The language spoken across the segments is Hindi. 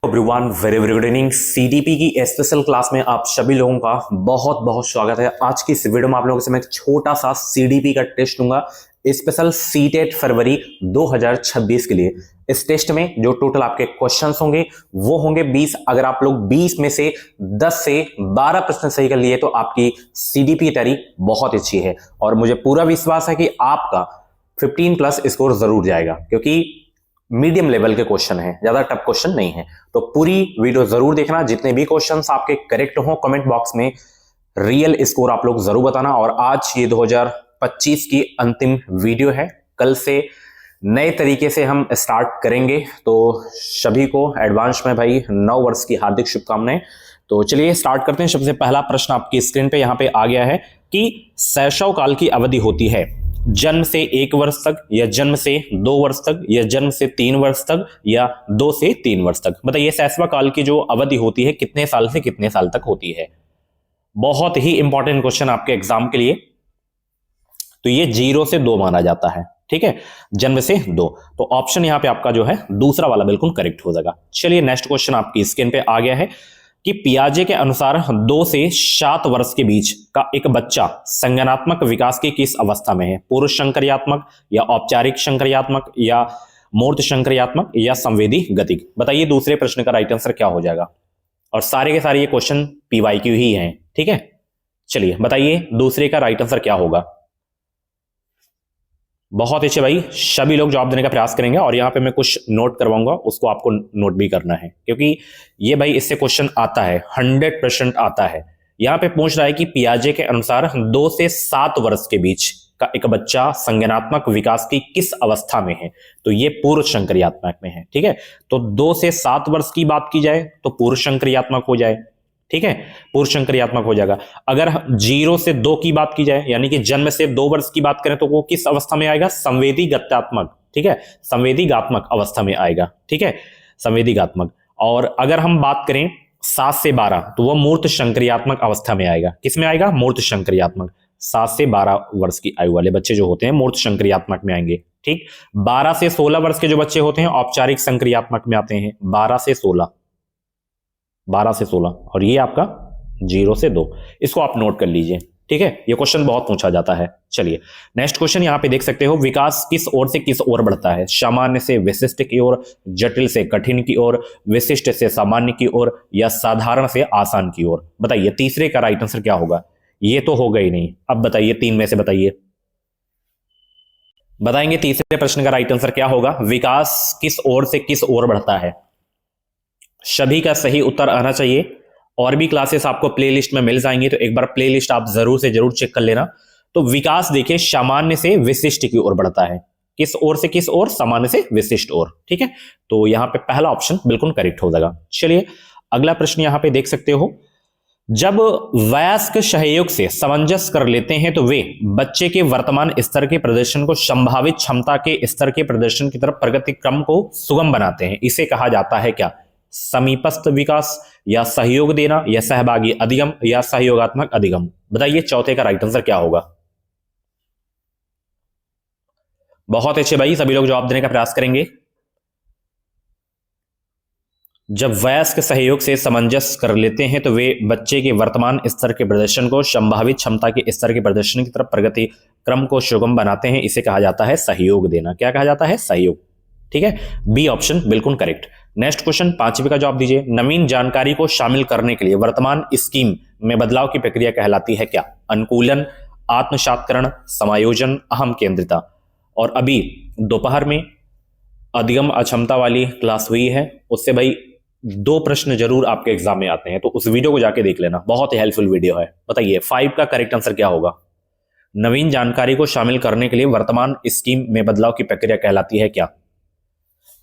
Everyone very very good evening. CDP की स्पेशल क्लास में आप सभी लोगों का बहुत बहुत स्वागत है। आज की इस वीडियो में आप लोगों से मैं एक छोटा सा सीडीपी का टेस्ट दूंगा स्पेशल सीटेट फरवरी 2026 के लिए। इस टेस्ट में जो टोटल आपके क्वेश्चंस होंगे वो होंगे 20। अगर आप लोग 20 में से 10 से 12 प्रश्न सही कर लिए तो आपकी सीडीपी की तैयारी बहुत अच्छी है और मुझे पूरा विश्वास है कि आपका 15 प्लस स्कोर जरूर जाएगा, क्योंकि मीडियम लेवल के क्वेश्चन है, ज्यादा टफ क्वेश्चन नहीं है। तो पूरी वीडियो जरूर देखना। जितने भी क्वेश्चंस आपके करेक्ट हो कमेंट बॉक्स में रियल स्कोर आप लोग जरूर बताना। और आज ये 2025 की अंतिम वीडियो है, कल से नए तरीके से हम स्टार्ट करेंगे। तो सभी को एडवांस में भाई नव वर्ष की हार्दिक शुभकामनाएं। तो चलिए स्टार्ट करते हैं। सबसे पहला प्रश्न आपकी स्क्रीन पे यहाँ पे आ गया है कि शैशव काल की अवधि होती है जन्म से 1 वर्ष तक, या जन्म से 2 वर्ष तक, या जन्म से 3 वर्ष तक, या 2 से 3 वर्ष तक। बताइए शैशव काल की जो अवधि होती है कितने साल से कितने साल तक होती है। बहुत ही इंपॉर्टेंट क्वेश्चन आपके एग्जाम के लिए। तो ये 0 से 2 माना जाता है, ठीक है, जन्म से 2। तो ऑप्शन यहां पे आपका जो है दूसरा वाला बिल्कुल करेक्ट हो जाएगा। चलिए नेक्स्ट क्वेश्चन आपकी स्क्रीन पे आ गया है कि पियाजे के अनुसार 2 से 7 वर्ष के बीच का एक बच्चा संज्ञानात्मक विकास की किस अवस्था में है। पूर्व संक्रियात्मक, या औपचारिक संक्रियात्मक, या मूर्त संक्रियात्मक, या संवेदी गतिक। बताइए दूसरे प्रश्न का राइट आंसर क्या हो जाएगा। और सारे के सारे ये क्वेश्चन पीवाईक्यू ही हैं, ठीक है। चलिए बताइए दूसरे का राइट आंसर क्या होगा। बहुत अच्छे भाई, सभी लोग जवाब देने का प्रयास करेंगे और यहाँ पे मैं कुछ नोट करवाऊंगा, उसको आपको नोट भी करना है, क्योंकि ये भाई इससे क्वेश्चन आता है, 100% आता है। यहाँ पे पूछ रहा है कि पियाजे के अनुसार 2 से 7 वर्ष के बीच का एक बच्चा संज्ञानात्मक विकास की किस अवस्था में है। तो ये पूर्व संक्रियात्मक में है, ठीक है। तो 2 से 7 वर्ष की बात की जाए तो पूर्व संक्रियात्मक हो जाए, ठीक है, पूर्व संक्रियात्मक हो जाएगा। अगर 0 से 2 की बात की जाए, यानी कि जन्म से 2 वर्ष की बात करें, तो वो किस अवस्था में आएगा, संवेदी गत्यात्मक, ठीक है, संवेदीगात्मक अवस्था में आएगा, ठीक है, संवेदीगात्मक। और अगर हम बात करें 7 से 12 तो वो मूर्त संक्रियात्मक अवस्था में आएगा। किस में आएगा, मूर्त संक्रियात्मक। 7 से 12 वर्ष की आयु वाले बच्चे जो होते हैं मूर्त संक्रियात्मक में आएंगे, ठीक। 12 से 16 वर्ष के जो बच्चे होते हैं औपचारिक संक्रियात्मक में आते हैं। 12 से 16 और ये आपका 0 से 2। इसको आप नोट कर लीजिए, ठीक है, ये क्वेश्चन बहुत पूछा जाता है। चलिए नेक्स्ट क्वेश्चन यहां पे देख सकते हो, विकास किस ओर से किस ओर बढ़ता है। सामान्य से विशिष्ट की ओर, जटिल से कठिन की ओर, विशिष्ट से सामान्य की ओर, या साधारण से आसान की ओर। बताइए तीसरे का राइट आंसर क्या होगा। ये तो होगा ही नहीं। अब बताइए 3 में से बताइए, बताएंगे तीसरे प्रश्न का राइट आंसर क्या होगा। विकास किस ओर से किस ओर बढ़ता है। सभी का सही उत्तर आना चाहिए। और भी क्लासेस आपको प्लेलिस्ट में मिल जाएंगी, तो एक बार प्लेलिस्ट आप जरूर से जरूर चेक कर लेना। तो विकास देखिए सामान्य से विशिष्ट की ओर बढ़ता है। किस ओर से किस ओर, सामान्य से विशिष्ट ओर, ठीक है। तो यहां पे पहला ऑप्शन बिल्कुल करेक्ट हो जाएगा। चलिए अगला प्रश्न यहां पे देख सकते हो, जब वयस्क सहयोग से सामंजस्य कर लेते हैं तो वे बच्चे के वर्तमान स्तर के प्रदर्शन को संभावित क्षमता के स्तर के प्रदर्शन की तरफ प्रगति क्रम को सुगम बनाते हैं। इसे कहा जाता है क्या, समीपस्थ विकास, या सहयोग देना, या सहभागी अधिगम, या सहयोगात्मक अधिगम। बताइए चौथे का राइट आंसर क्या होगा। बहुत अच्छे भाई, सभी लोग जवाब देने का प्रयास करेंगे। जब वयस्क सहयोग से सामंजस्य कर लेते हैं तो वे बच्चे के वर्तमान स्तर के प्रदर्शन को संभावित क्षमता के स्तर के प्रदर्शन की तरफ प्रगति क्रम को सुगम बनाते हैं। इसे कहा जाता है सहयोग देना। क्या कहा जाता है, सहयोग, ठीक है। बी ऑप्शन बिल्कुल करेक्ट। नेक्स्ट क्वेश्चन 5वें का जवाब दीजिए। नवीन जानकारी को शामिल करने के लिए वर्तमान स्कीम में बदलाव की प्रक्रिया कहलाती है क्या। अनुकूलन, आत्मसात्करण, समायोजन, अहम केंद्रिता। और अभी दोपहर में अधिगम अक्षमता वाली क्लास हुई है, उससे भाई 2 प्रश्न जरूर आपके एग्जाम में आते हैं, तो उस वीडियो को जाके देख लेना, बहुत ही हेल्पफुल वीडियो है। बताइए 5 का करेक्ट आंसर क्या होगा। नवीन जानकारी को शामिल करने के लिए वर्तमान स्कीम में बदलाव की प्रक्रिया कहलाती है क्या,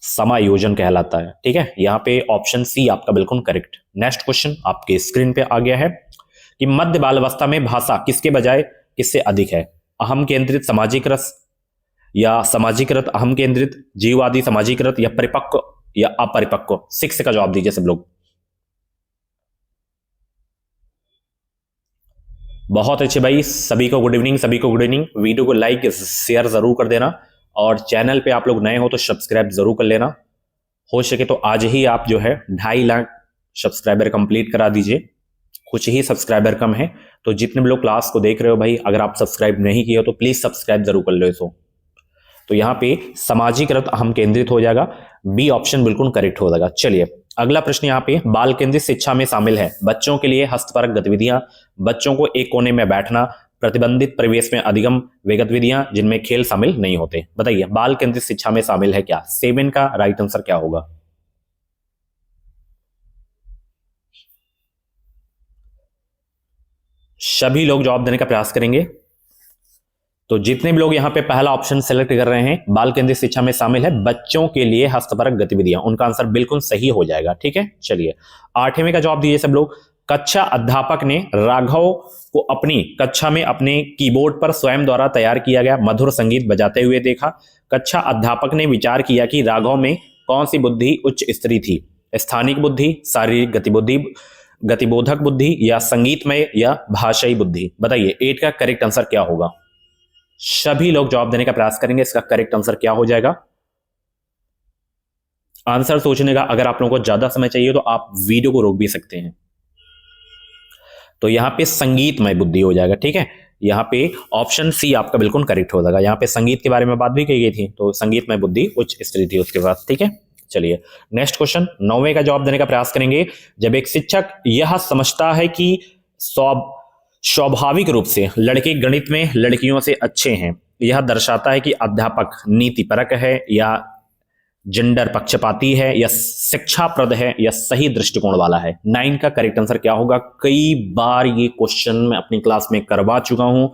समायोजन कहलाता है, ठीक है। यहां पे ऑप्शन सी आपका बिल्कुल करेक्ट। नेक्स्ट क्वेश्चन आपके स्क्रीन पे आ गया है कि मध्य बाल अवस्था में भाषा किसके बजाय किससे अधिक है। अहम केंद्रित सामाजिकृत, या सामाजिकृत अहम केंद्रित, जीववादी सामाजिकृत, या परिपक्व या अपरिपक्व। 6 का जवाब दीजिए सब लोग। बहुत अच्छे भाई, सभी को गुड इवनिंग, सभी को गुड इवनिंग। वीडियो को लाइक शेयर जरूर कर देना और चैनल पे आप लोग नए हो तो सब्सक्राइब जरूर कर लेना। हो सके तो आज ही आप जो है 2.5 लाख सब्सक्राइबर कंप्लीट करा दीजिए। कुछ ही सब्सक्राइबर कम है, तो जितने भी लोग क्लास को देख रहे हो भाई, अगर आप सब्सक्राइब नहीं किए हो तो प्लीज सब्सक्राइब जरूर कर लो इसको। तो यहाँ पे सामाजिक अर्थ हम केंद्रित हो जाएगा, बी ऑप्शन बिल्कुल करेक्ट हो जाएगा। चलिए अगला प्रश्न यहाँ पे बाल केंद्रित शिक्षा में शामिल है बच्चों के लिए हस्तपरक गतिविधियां, बच्चों को एक कोने में बैठना, प्रतिबंधित परिवेश में अधिगम वे गतिविधियां जिनमें खेल शामिल नहीं होते। बताइए बाल केंद्रित शिक्षा में शामिल है क्या? 7 का राइट आंसर क्या होगा? सभी लोग जवाब देने का प्रयास करेंगे। तो जितने भी लोग यहां पे पहला ऑप्शन सेलेक्ट कर रहे हैं बाल केंद्रित शिक्षा में शामिल है बच्चों के लिए हस्तपरक गतिविधियां, उनका आंसर बिल्कुल सही हो जाएगा। ठीक है, चलिए 8वें का जवाब दीजिए सब लोग। कक्षा अध्यापक ने राघव को अपनी कक्षा में अपने कीबोर्ड पर स्वयं द्वारा तैयार किया गया मधुर संगीत बजाते हुए देखा। कक्षा अध्यापक ने विचार किया कि राघव में कौन सी बुद्धि उच्च स्तरीय थी? स्थानिक बुद्धि, शारीरिक गतिबुद्धि, गतिबोधक बुद्धि, या संगीतमय या भाषाई बुद्धि? बताइए 8 का करेक्ट आंसर क्या होगा? सभी लोग जवाब देने का प्रयास करेंगे, इसका करेक्ट आंसर क्या हो जाएगा? आंसर सोचने का अगर आप लोगों को ज्यादा समय चाहिए तो आप वीडियो को रोक भी सकते हैं। तो यहां पे संगीतमय बुद्धि हो जाएगा। ठीक है, यहां पे ऑप्शन सी आपका बिल्कुल करेक्ट हो जाएगा। यहां पे संगीत के बारे में बात भी की गई थी, तो संगीतमय बुद्धि उच्च स्तरीय थी उसके बाद। ठीक है, चलिए नेक्स्ट क्वेश्चन 9वें का जवाब देने का प्रयास करेंगे। जब एक शिक्षक यह समझता है कि स्वाभाविक रूप से लड़के गणित में लड़कियों से अच्छे हैं, यह दर्शाता है कि अध्यापक नीतिपरक है या जेंडर पक्षपाती है या शिक्षाप्रद है या सही दृष्टिकोण वाला है? 9 का करेक्ट आंसर क्या होगा? कई बार ये क्वेश्चन मैं अपनी क्लास में करवा चुका हूं,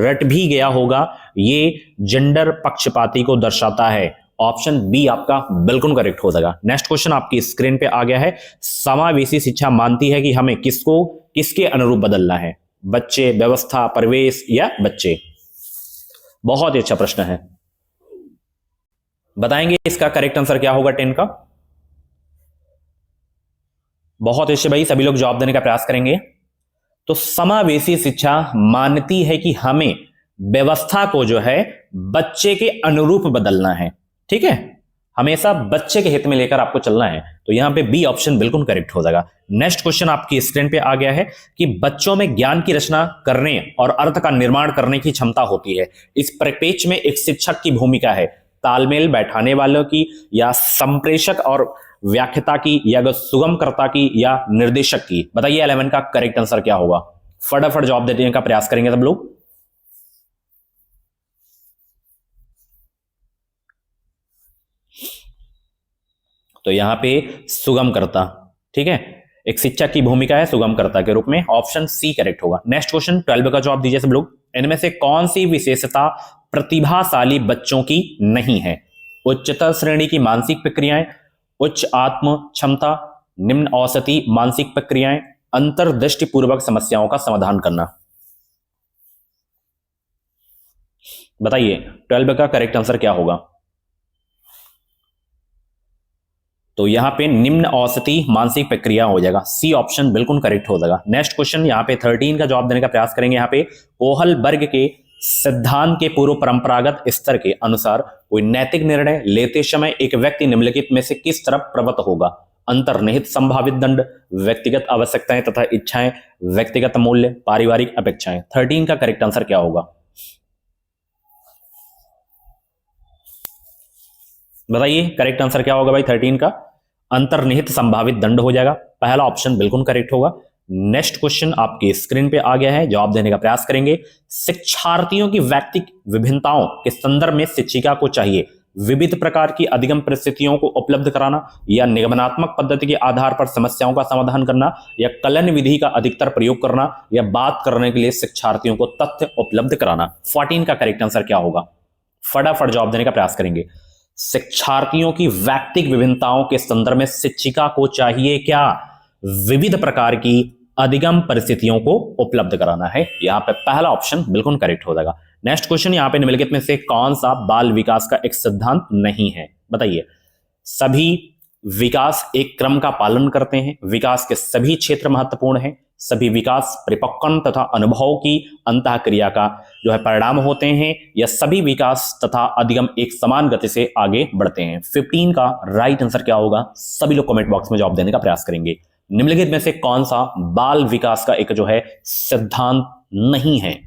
रट भी गया होगा। ये जेंडर पक्षपाती को दर्शाता है। ऑप्शन बी आपका बिल्कुल करेक्ट हो जाएगा। नेक्स्ट क्वेश्चन आपकी स्क्रीन पे आ गया है। समावेशी शिक्षा मानती है कि हमें किसको किसके अनुरूप बदलना है? बच्चे, व्यवस्था, परिवेश या बच्चे? बहुत ही अच्छा प्रश्न है। बताएंगे इसका करेक्ट आंसर क्या होगा 10 का? बहुत अच्छे भाई, सभी लोग जवाब देने का प्रयास करेंगे। तो समावेशी शिक्षा मानती है कि हमें व्यवस्था को जो है बच्चे के अनुरूप बदलना है। ठीक है, हमेशा बच्चे के हित में लेकर आपको चलना है। तो यहां पे बी ऑप्शन बिल्कुल करेक्ट हो जाएगा। नेक्स्ट क्वेश्चन आपकी स्क्रीन पे आ गया है कि बच्चों में ज्ञान की रचना करने और अर्थ का निर्माण करने की क्षमता होती है। इस परिप्रेक्ष्य में एक शिक्षक की भूमिका है तालमेल बैठाने वालों की, या संप्रेषक और व्याख्याता की, या सुगमकर्ता की, या निर्देशक की? बताइए 11 का करेक्ट आंसर क्या होगा? फटाफट जवाब देने का प्रयास करेंगे सब लोग। तो यहां पे सुगमकर्ता। ठीक है, एक शिक्षक की भूमिका है सुगमकर्ता के रूप में। ऑप्शन सी करेक्ट होगा। नेक्स्ट क्वेश्चन 12 का जवाब दीजिए सब लोग। इनमें से कौन सी विशेषता प्रतिभाशाली बच्चों की नहीं है? उच्चतर श्रेणी की मानसिक प्रक्रियाएं, उच्च आत्म क्षमता, निम्न औसती मानसिक प्रक्रियाएं, अंतर्दृष्टि पूर्वक समस्याओं का समाधान करना? बताइए 12 का करेक्ट आंसर क्या होगा? तो यहां पे निम्न औसती मानसिक प्रक्रिया हो जाएगा। सी ऑप्शन बिल्कुल करेक्ट हो जाएगा। नेक्स्ट क्वेश्चन यहां पे 13 का जवाब देने का प्रयास करेंगे। यहां पे कोहलबर्ग के सिद्धांत के पूर्व परंपरागत स्तर के अनुसार कोई नैतिक निर्णय लेते समय एक व्यक्ति निम्नलिखित में से किस तरफ प्रवृत्त होगा? अंतर्निहित संभावित दंड, व्यक्तिगत आवश्यकताएं तथा इच्छाएं, व्यक्तिगत मूल्य, पारिवारिक अपेक्षाएं? 13 का करेक्ट आंसर क्या होगा? बताइए करेक्ट आंसर क्या होगा भाई 13 का? अंतर्निहित संभावित दंड हो जाएगा। पहला ऑप्शन बिल्कुल करेक्ट होगा। नेक्स्ट क्वेश्चन आपकी स्क्रीन पे आ गया है, जवाब देने का प्रयास करेंगे। शिक्षार्थियों की व्यक्तिगत विभिन्नताओं के संदर्भ में शिक्षिका को चाहिए विविध प्रकार की अधिगम परिस्थितियों को उपलब्ध कराना, या निगमनात्मक पद्धति के आधार पर समस्याओं का समाधान करना, या कलन विधि का अधिकतर प्रयोग करना, या बात करने के लिए शिक्षार्थियों को तथ्य उपलब्ध कराना? 14 का करेक्ट आंसर क्या होगा? फटाफट जवाब देने का प्रयास करेंगे। शिक्षार्थियों की व्यक्तिगत विभिन्नताओं के संदर्भ में शिक्षिका को चाहिए क्या? विविध प्रकार की अधिगम परिस्थितियों को उपलब्ध कराना है। यहां पे पहला ऑप्शन बिल्कुल करेक्ट हो जाएगा। नेक्स्ट क्वेश्चन, यहां पे निम्नलिखित में से कौन सा बाल विकास का एक सिद्धांत नहीं है? बताइए। सभी विकास एक क्रम का पालन करते हैं, विकास के सभी क्षेत्र महत्वपूर्ण हैं, सभी विकास परिपक्वन तथा अनुभव की अंतःक्रिया का जो है परिणाम होते हैं, या सभी विकास तथा अधिगम एक समान गति से आगे बढ़ते हैं। 15 का राइट आंसर क्या होगा, सभी लोग कमेंट बॉक्स में जवाब देने का प्रयास करेंगे। निम्नलिखित में से कौन सा बाल विकास का एक जो है सिद्धांत नहीं है,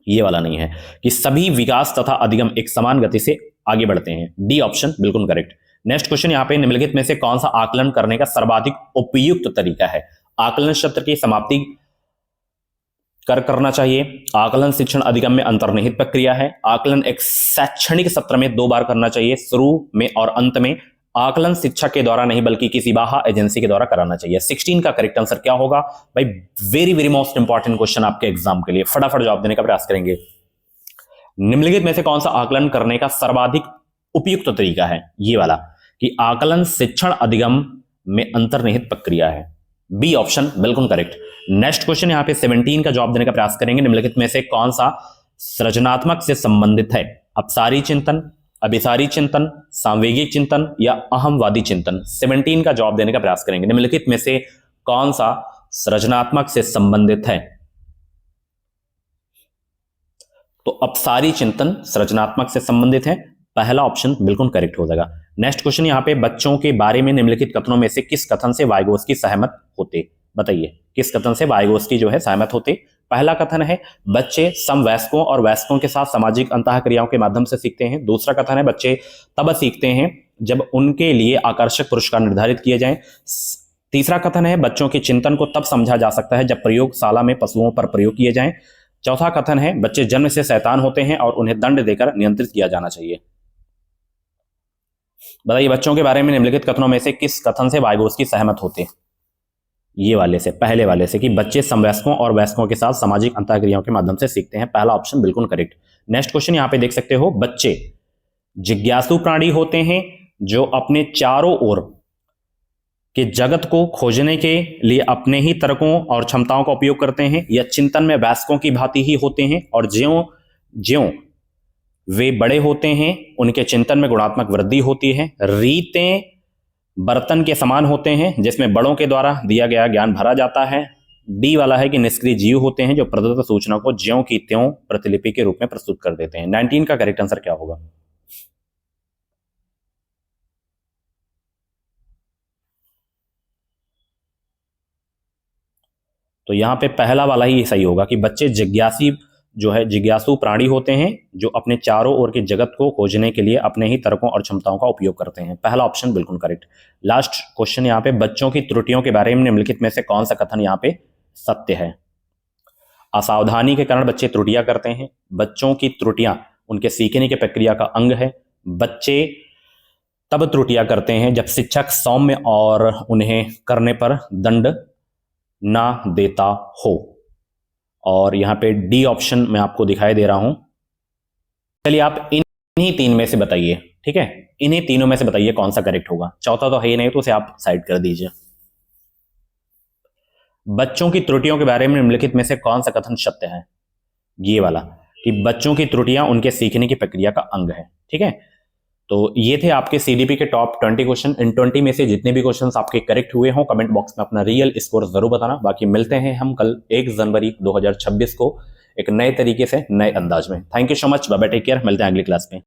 ये वाला नहीं है कि सभी विकास तथा अधिगम एक समान गति से आगे बढ़ते हैं। डी ऑप्शन बिल्कुल करेक्ट। नेक्स्ट क्वेश्चन यहां पे, निम्नलिखित में से कौन सा आकलन करने का सर्वाधिक उपयुक्त तरीका है। आकलन शब्द की समाप्ति करना चाहिए, आकलन शिक्षण अधिगम में अंतर्निहित प्रक्रिया है, आकलन एक शैक्षणिक सत्र में 2 बार करना चाहिए, शुरू में और अंत में, आकलन शिक्षक के द्वारा नहीं बल्कि किसी बाह्य एजेंसी के द्वारा कराना चाहिए। 16 का करेक्ट आंसर क्या होगा भाई, very very most important question आपके एग्जाम के लिए, फटाफट जवाब देने का प्रयास करेंगे। निम्नलिखित में से कौन सा आकलन करने का सर्वाधिक उपयुक्त तरीका है, ये वाला कि आकलन शिक्षण अधिगम में अंतर्निहित प्रक्रिया है। बी ऑप्शन बिल्कुल करेक्ट। नेक्स्ट क्वेश्चन यहां पे 17 का जवाब देने का प्रयास करेंगे। निम्नलिखित में से कौन सा सृजनात्मक से संबंधित है, अपसारी चिंतन, अभिसारी चिंतन, सांवेगिक चिंतन या अहमवादी चिंतन। 17 का जवाब देने का प्रयास करेंगे। निम्नलिखित में से कौन सा सृजनात्मक से संबंधित है, तो अपसारी चिंतन सृजनात्मक से संबंधित है, पहला ऑप्शन बिल्कुल करेक्ट हो जाएगा। नेक्स्ट क्वेश्चन यहां पे, बच्चों के बारे में निम्नलिखित कथनों में से किस कथन से वाइगोत्स्की सहमत होते, बताइए किस कथन से वाइगोत्स्की जो है सहमत होते। पहला कथन है बच्चे समवयस्कों और वयस्कों के साथ सामाजिक अंतःक्रियाओं के माध्यम से सीखते हैं। दूसरा कथन है बच्चे तब सीखते हैं जब उनके लिए आकर्षक पुरस्कार निर्धारित किए जाएं। तीसरा कथन है बच्चों के चिंतन को तब समझा जा सकता है जब प्रयोगशाला में पशुओं पर प्रयोग किए जाएं। चौथा कथन है बच्चे जन्म से शैतान होते हैं और उन्हें दंड देकर नियंत्रित किया जाना चाहिए। बताइए बच्चों के बारे में निम्नलिखित कथनों में से किस कथन से वाइगोत्स्की सहमत होते, ये वाले से, पहले वाले से कि बच्चे समवयस्कों और वयस्कों के साथ सामाजिक अंतःक्रियाओं के माध्यम से सीखते हैं, पहला ऑप्शन बिल्कुल करेक्ट। नेक्स्ट क्वेश्चन यहां पे देख सकते हो, बच्चे जिज्ञासु प्राणी होते हैं जो अपने चारों ओर के जगत को खोजने के लिए अपने ही तर्कों और क्षमताओं का उपयोग करते हैं, या चिंतन में वयस्कों की भांति ही होते हैं और ज्यों ज्यों वे बड़े होते हैं उनके चिंतन में गुणात्मक वृद्धि होती है। रीतें बर्तन के समान होते हैं जिसमें बड़ों के द्वारा दिया गया ज्ञान भरा जाता है। डी वाला है कि निष्क्रिय जीव होते हैं जो प्रदत्त सूचना को ज्यों की त्यों प्रतिलिपि के रूप में प्रस्तुत कर देते हैं। 19 का करेक्ट आंसर क्या होगा, तो यहां पे पहला वाला ही सही होगा कि बच्चे जिज्ञासी जो है जिज्ञासु प्राणी होते हैं जो अपने चारों ओर के जगत को खोजने के लिए अपने ही तर्कों और क्षमताओं का उपयोग करते हैं, पहला ऑप्शन बिल्कुल करेक्ट। लास्ट क्वेश्चन यहां पे, बच्चों की त्रुटियों के बारे में निम्नलिखित में से कौन सा कथन यहां पे सत्य है। असावधानी के कारण बच्चे त्रुटियां करते हैं, बच्चों की त्रुटियां उनके सीखने की प्रक्रिया का अंग है, बच्चे तब त्रुटियां करते हैं जब शिक्षक सौम्य और उन्हें करने पर दंड ना देता हो, और यहां पे डी ऑप्शन मैं आपको दिखाई दे रहा हूं। चलिए आप इन्हीं 3 में से बताइए, ठीक है, इन्हीं तीनों में से बताइए कौन सा करेक्ट होगा। चौथा तो है ही नहीं तो उसे आप साइड कर दीजिए। बच्चों की त्रुटियों के बारे में निम्नलिखित में से कौन सा कथन सत्य है, ये वाला कि बच्चों की त्रुटियां उनके सीखने की प्रक्रिया का अंग है, ठीक है। तो ये थे आपके सीडीपी के टॉप 20 क्वेश्चन। इन 20 में से जितने भी क्वेश्चंस आपके करेक्ट हुए हों कमेंट बॉक्स में अपना रियल स्कोर जरूर बताना। बाकी मिलते हैं हम कल 1 जनवरी 2026 को एक नए तरीके से नए अंदाज में। Thank you so much, bye bye, take care, मिलते हैं अगली क्लास में।